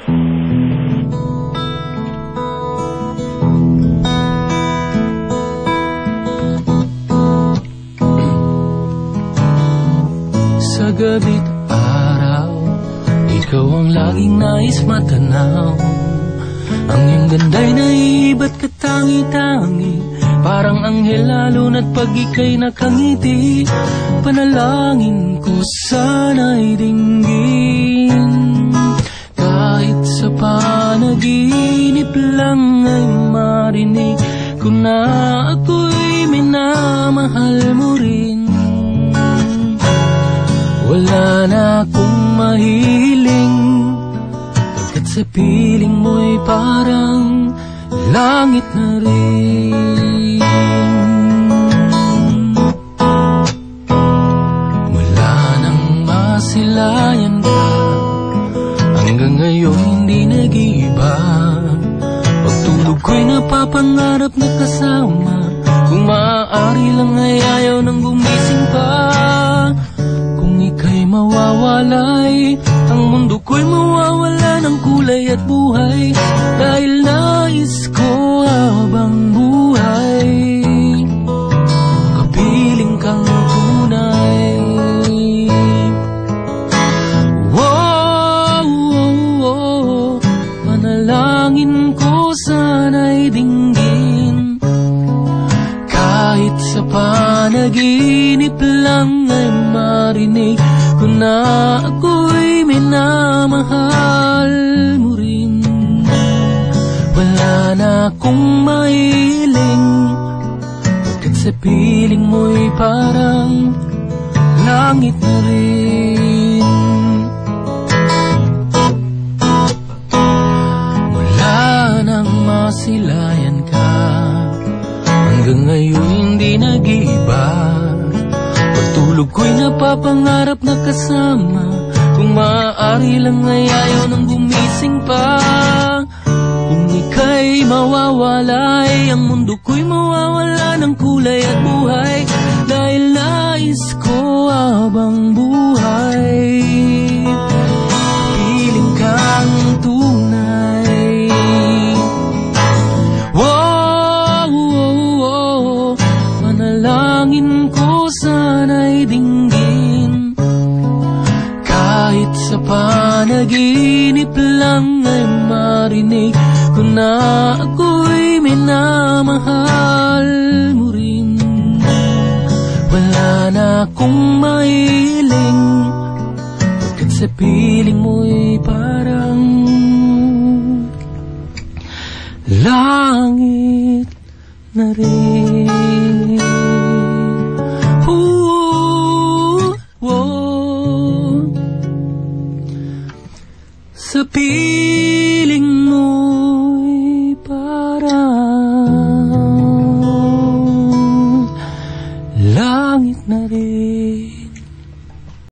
Sa gabi't araw, ikaw ang laging nais matanaw. Ang iyong ganda'y naiba't katangi-tangi, parang anghel lalo na't pag ika'y nakangiti. Panalangin ko sana'y dinggin, kahit sa panaginip lang ay marinig ko na ako'y minamahal mo rin. Wala na akong mahiling, pagkat sa piling mo'y parang langit na rin. Wala nang masilayan ka, hanggang ngayon hindi nag-iiba. Pagtulog ko'y napapangarap na kasama, kung maaari lang ay ayaw nang gumising pa. Kung ika'y mawawalay, ang mundo ko'y mawawala ng kulay at buhay. Dahil nais ko habang buhay, kapiling kang tunay. Wow, oh, oh, manalangin ko sana'y dinggin, kahit sa panaginip lang ay marinig ko na ako'y minamahal mo rin. Wala na akong mahiling, pagkat sa piling mo'y parang langit na rin. Wala nang masilayan ka, hanggang ngayon hindi nag-iiba. Pagtulog ko'y napapangarap na kasama, kung maaari lang ay ayaw nang gumising pa. Kung ika'y mawawalay, ang mundo ko'y mawawala ng kulay at buhay. Dahil nais ko habang buhay, piling kang tunay. Wow, oh, oh, manalangin ko sana'y dinggin, kahit sa panaginip lang ay marinig ko na ako'y minamahal mo rin. Wala na akong mahiling, pagkat sa piling mo'y parang langit na rin. Sa piling